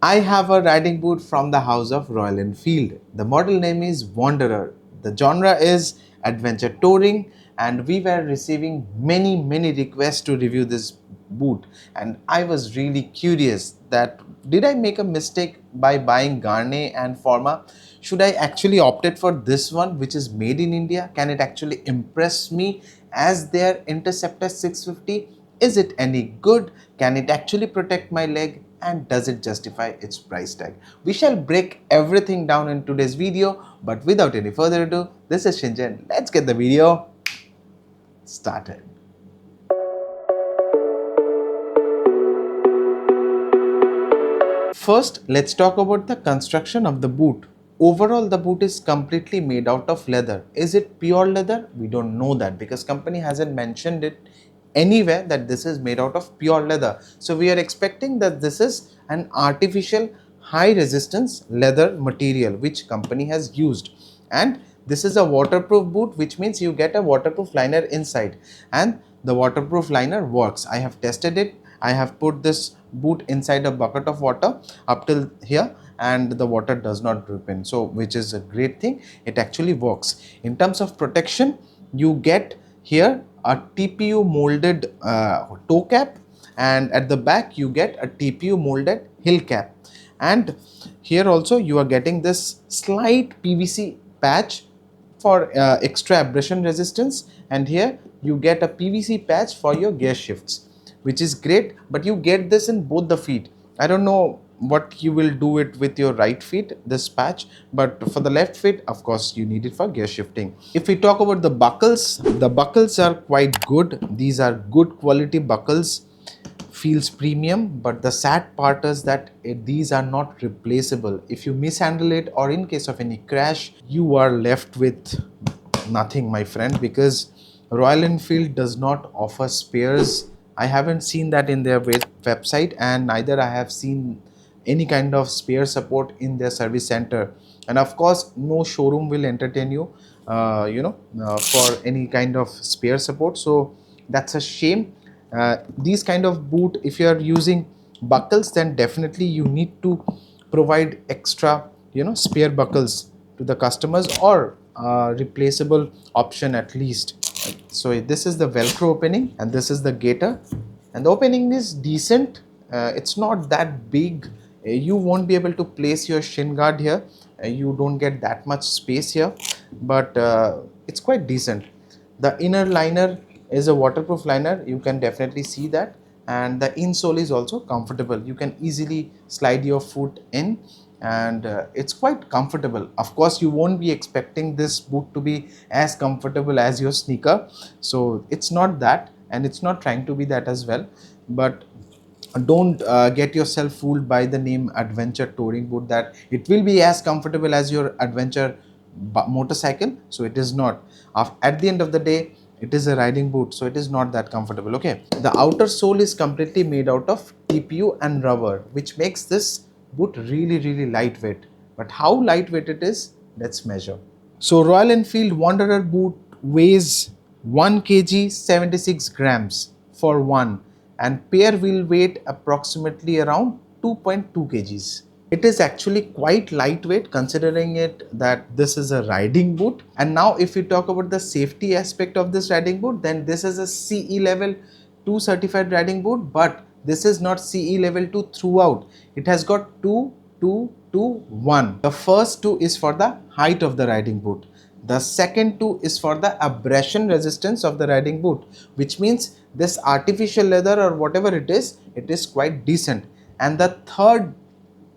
I have a riding boot from the house of Royal Enfield. The model name is Wanderer. The genre is adventure touring, and we were receiving many requests to review this boot, and I was really curious that did I make a mistake by buying Garnier and Forma? Should I actually opted for this one which is made in India? Can it actually impress me as their Interceptor 650? Is it any good? Can it actually protect my leg? And does it justify its price tag? We shall break everything down in today's video, but without any further ado, this is Shinjan. Let's get the video started. First, let's talk about the construction of the boot. Overall, the boot is completely made out of leather. Is it pure leather? We don't know that because company hasn't mentioned it anywhere that this is made out of pure leather. So we are expecting that this is an artificial high resistance leather material which company has used, and this is a waterproof boot, which means you get a waterproof liner inside, and the waterproof liner works. I have tested it. I have put this boot inside a bucket of water up till here, and the water does not drip in, so which is a great thing. It actually works. In terms of protection, you get here a TPU molded toe cap, and at the back you get a TPU molded heel cap, and here also you are getting this slight PVC patch for extra abrasion resistance, and here you get a PVC patch for your gear shifts, which is great. But you get this in both the feet. I don't know what you will do it with your right feet, this patch, but for the left feet, of course, you need it for gear shifting. If we talk about the buckles are quite good. These are good quality buckles, feels premium, but the sad part is that these are not replaceable. If you mishandle it, or in case of any crash, you are left with nothing, my friend, because Royal Enfield does not offer spares. I haven't seen that in their website, and neither I have seen any kind of spare support in their service center. And of course, no showroom will entertain you for any kind of spare support, so that's a shame. These kind of boot, if you are using buckles, then definitely you need to provide extra spare buckles to the customers, or replaceable option at least. So this is the Velcro opening, and this is the gaiter, and the opening is decent. It's not that big. You won't be able to place your shin guard here. You don't get that much space here, but it's quite decent. The inner liner is a waterproof liner. You can definitely see that, and the insole is also comfortable. You can easily slide your foot in, and it's quite comfortable. Of course, you won't be expecting this boot to be as comfortable as your sneaker, so it's not that, and it's not trying to be that as well. But don't get yourself fooled by the name adventure touring boot that it will be as comfortable as your adventure motorcycle. So it is not. At the end of the day, it is a riding boot, so it is not that comfortable. Okay, the outer sole is completely made out of TPU and rubber, which makes this boot really lightweight. But how lightweight it is, let's measure. So Royal Enfield Wanderer boot weighs 1 kg 76 grams for one, and pair will weight approximately around 2.2 kgs. It is actually quite lightweight considering it that this is a riding boot. And now if we talk about the safety aspect of this riding boot, then this is a CE level 2 certified riding boot, but this is not CE level 2 throughout. It has got 2, 2, 2, 1. The first 2 is for the height of the riding boot. The second 2 is for the abrasion resistance of the riding boot, which means this artificial leather or whatever it is quite decent. And the third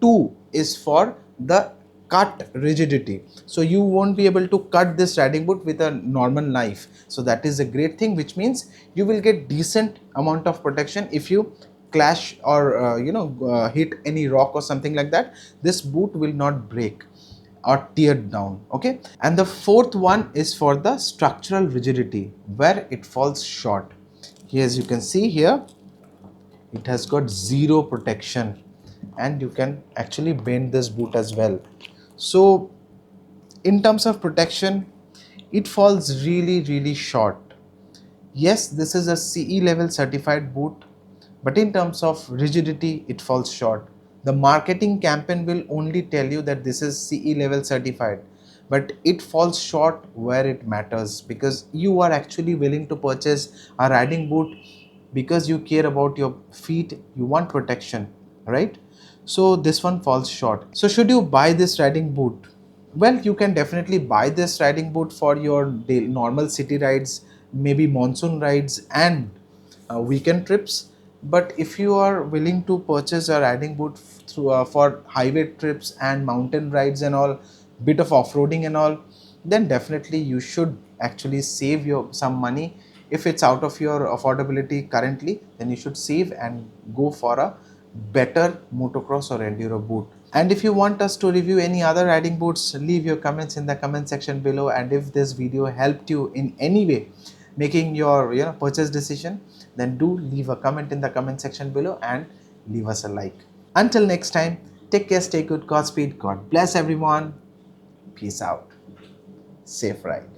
2 is for the cut rigidity, so you won't be able to cut this riding boot with a normal knife. So that is a great thing, which means you will get decent amount of protection. If you clash or hit any rock or something like that, this boot will not break or teared down. Okay, and the fourth one is for the structural rigidity, where it falls short. Here, as you can see here, it has got zero protection, and you can actually bend this boot as well. So in terms of protection, it falls really short. Yes, this is a CE level certified boot, but in terms of rigidity, it falls short. The marketing campaign will only tell you that this is CE level certified, but it falls short where it matters, because you are actually willing to purchase a riding boot because you care about your feet, you want protection, right? So this one falls short. So should you buy this riding boot? Well, you can definitely buy this riding boot for your normal city rides, maybe monsoon rides and weekend trips. But if you are willing to purchase a riding boot through for highway trips and mountain rides and all, bit of off-roading and all, then definitely you should actually save your some money. If it's out of your affordability currently, then you should save and go for a better motocross or enduro boot. And if you want us to review any other riding boots, leave your comments in the comment section below. And if this video helped you in any way making your purchase decision, then do leave a comment in the comment section below and leave us a like. Until next time, take care, stay good, Godspeed, God bless everyone, peace out, safe ride.